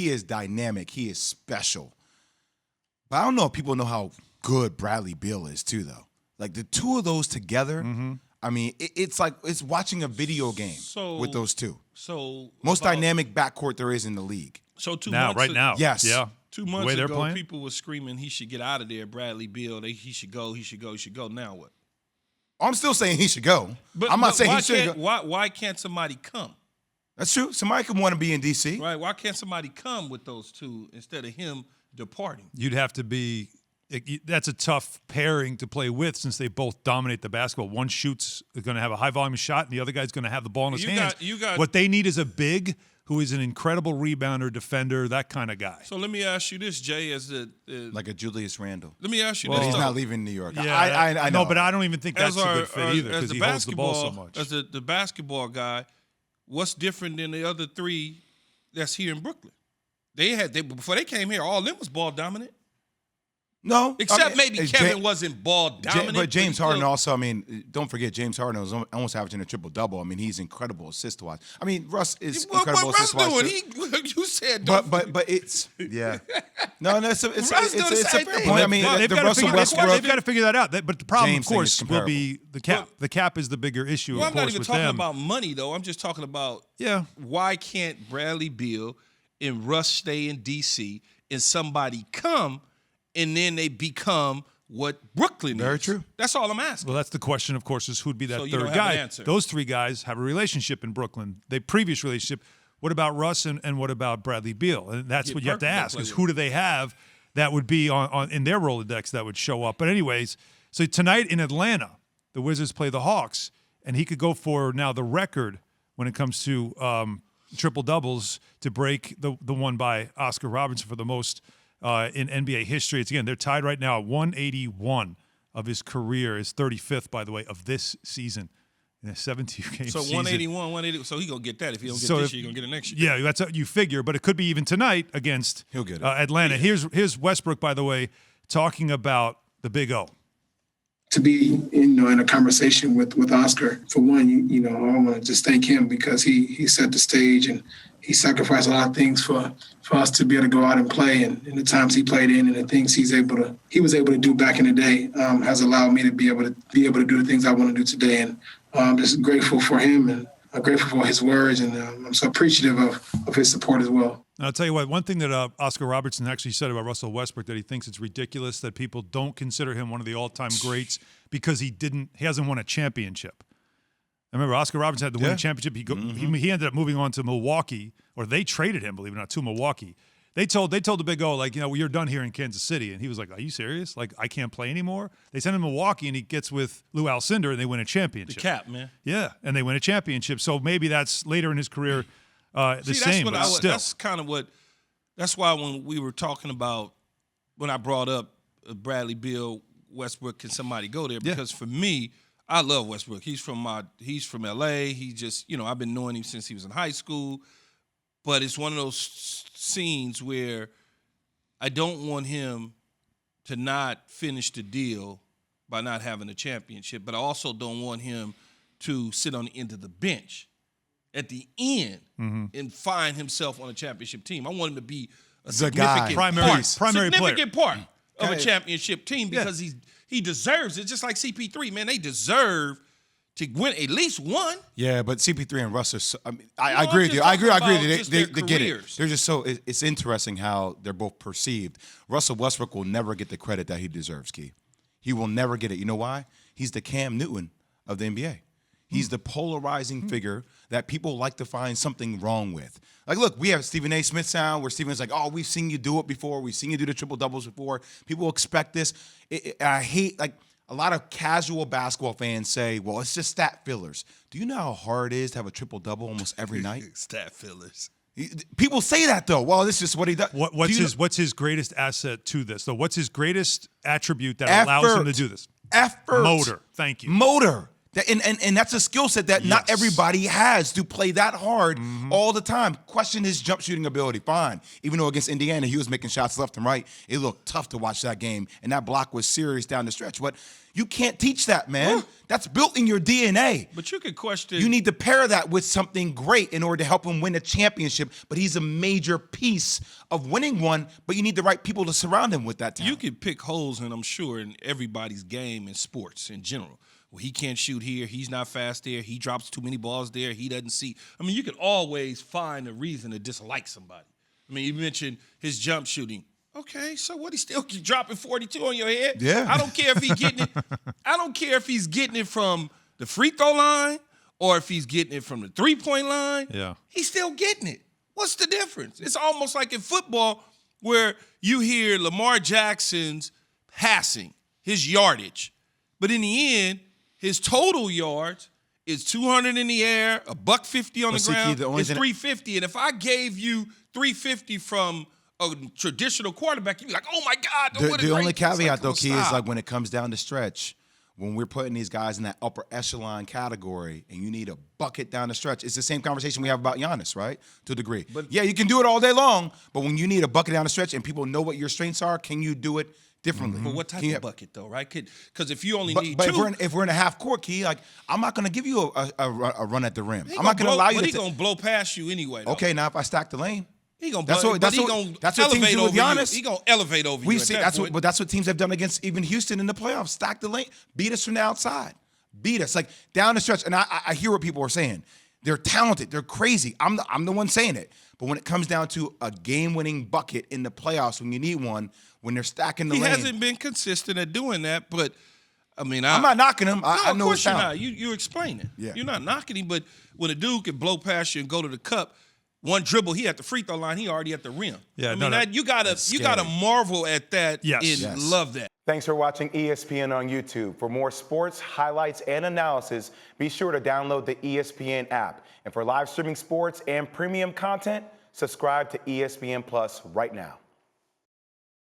he is dynamic. He is special. But I don't know if people know how good Bradley Beal is too, though. Like the two of those together, I mean, it's like it's watching a video game with those two. So most dynamic backcourt there is in the league. So right now. Yes. Yeah. 2 months ago, people were screaming he should get out of there, Bradley Beal. He should go. He should go. He should go. Now what? I'm still saying he should go. But, I'm not saying he should go. Why can't somebody come? That's true. Somebody could want to be in D.C. Right. Why can't somebody come with those two instead of him departing? You'd have to be – that's a tough pairing to play with since they both dominate the basketball. One shoots going to have a high-volume shot, and the other guy's going to have the ball in his hands. What they need is a big who is an incredible rebounder, defender, that kind of guy. So let me ask you this, Jay, like a Julius Randle. Let me ask you this. But he's not leaving New York. Yeah, I know. No, but I don't even think that's a good fit either because he holds the ball so much. As the basketball guy, what's different than the other three that's here in Brooklyn? Before they came here, all of them was ball dominant. No. Except maybe Kevin wasn't ball dominant. But James Harden also, I mean, don't forget, James Harden was almost averaging a triple-double. I mean, he's incredible assist-wise. I mean, Russ is incredible assist-wise. You said but it's, yeah. No, it's a fair point. I mean, they've got to figure that out. But the problem, James of course, will be the cap. The cap is the bigger issue, well, of course, I'm not even talking about money, though. I'm just talking about why can't Bradley Beal and Russ stay in D.C. and somebody come and then they become what Brooklyn is. Very true. That's all I'm asking. Well, that's the question, of course, is who'd be that so third guy. Those three guys have a relationship in Brooklyn. They previous relationship. What about Russ and what about Bradley Beal? And that's what you have to ask is who do they have that would be on in their Rolodex that would show up. But anyways, so tonight in Atlanta, the Wizards play the Hawks, and he could go for now the record when it comes to triple doubles to break the one by Oscar Robertson for the most in NBA history. It's they're tied right now at 181 of his career, his 35th, by the way, of this season in a 17-game season. So 180. So he gonna get that. If he don't get this year, he gonna get it next year. Yeah, that's what you figure. But it could be even tonight against He'll get it. Atlanta. Here's Westbrook, by the way, talking about the Big O. To be, in a conversation with Oscar, for one, I want to just thank him because he set the stage and he sacrificed a lot of things for us to be able to go out and play. And the times he played in and the things he was able to do back in the day has allowed me to be able to do the things I want to do today. And I'm just grateful for him and I'm grateful for his words. And I'm so appreciative of his support as well. I'll tell you what, one thing that Oscar Robertson actually said about Russell Westbrook, that he thinks it's ridiculous that people don't consider him one of the all-time greats because he hasn't won a championship. I remember Oscar Robertson had to win a championship. He ended up moving on to Milwaukee, or they traded him, believe it or not, to Milwaukee. They told the Big O, like, you're done here in Kansas City. And he was like, are you serious? Like, I can't play anymore? They send him to Milwaukee, and he gets with Lou Alcindor, and they win a championship. The cap, man. Yeah, and they win a championship. So maybe that's later in his career same, but still. That's kind of what – that's why when we were talking about – when I brought up Bradley Beal, Westbrook, can somebody go there? Because for me, I love Westbrook. He's from L.A. He just – I've been knowing him since he was in high school. But it's one of those scenes where I don't want him to not finish the deal by not having a championship, but I also don't want him to sit on the end of the bench at the end and find himself on a championship team. I want him to be a significant part of a championship team because he deserves it, just like CP3, man. They deserve to win at least one. Yeah, but CP3 and Russ are so, I agree with you. I agree with you. They get it. They're just so – it's interesting how they're both perceived. Russell Westbrook will never get the credit that he deserves, Key. He will never get it. You know why? He's the Cam Newton of the NBA. He's the polarizing figure that people like to find something wrong with. Like, look, we have Stephen A. Smith sound where Stephen's like, oh, we've seen you do it before. We've seen you do the triple-doubles before. People expect this. I hate – like – a lot of casual basketball fans say, well, it's just stat fillers. Do you know how hard it is to have a triple-double almost every night? Stat fillers. People say that, though. Well, this is just what he does. What's his greatest asset to this? So what's his greatest attribute that allows him to do this? Effort. Motor. Thank you. Motor. And that's a skill set that not everybody has to play that hard all the time. Question his jump shooting ability. Fine. Even though against Indiana, he was making shots left and right. It looked tough to watch that game. And that block was serious down the stretch. But you can't teach that, man. That's built in your DNA. But you could question. You need to pair that with something great in order to help him win a championship. But he's a major piece of winning one. But you need the right people to surround him with that talent. You could pick holes, and I'm sure, in everybody's game in sports in general. Well, he can't shoot here. He's not fast there. He drops too many balls there. He doesn't see. I mean, you can always find a reason to dislike somebody. I mean, you mentioned his jump shooting. Okay, so what? He still keep dropping 42 on your head? Yeah. I don't care if he's getting it. I don't care if he's getting it from the free throw line or if he's getting it from the 3-point line. Yeah. He's still getting it. What's the difference? It's almost like in football where you hear Lamar Jackson's passing, his yardage, but in the end, his total yards is 200 in the air, $150 on the ground. It's 350. And if I gave you 350 from a traditional quarterback, you'd be like, oh, my God. The only caveat, though, Key, is like when it comes down to stretch, when we're putting these guys in that upper echelon category and you need a bucket down the stretch, it's the same conversation we have about Giannis, right, to a degree. But yeah, you can do it all day long, but when you need a bucket down the stretch and people know what your strengths are, can you do it differently? But what type of bucket, though, right? Because if you only need but two. if we're in a half court, Key, like I'm not going to give you a run at the rim. I'm not going to allow you to. But he's going to blow past you anyway, though. Okay, now if I stack the lane. He's going to blow. That's what teams do with Giannis. He's going to elevate over We you. see that's what teams have done against even Houston in the playoffs. Stack the lane, beat us from the outside, beat us like down the stretch. And I hear what people are saying. They're talented. They're crazy. I'm the one saying it. But when it comes down to a game-winning bucket in the playoffs, when you need one, when they're stacking the lane, he hasn't been consistent at doing that. But I mean, I'm not knocking him. I know his talent. Of course you're not. You explain it. Yeah. You're not knocking him. But when a dude can blow past you and go to the cup, one dribble, he at the free throw line, he already at the rim. Yeah, I mean, you gotta marvel at that and love that. Thanks for watching ESPN on YouTube. For more sports, highlights, and analysis, be sure to download the ESPN app. And for live streaming sports and premium content, subscribe to ESPN Plus right now.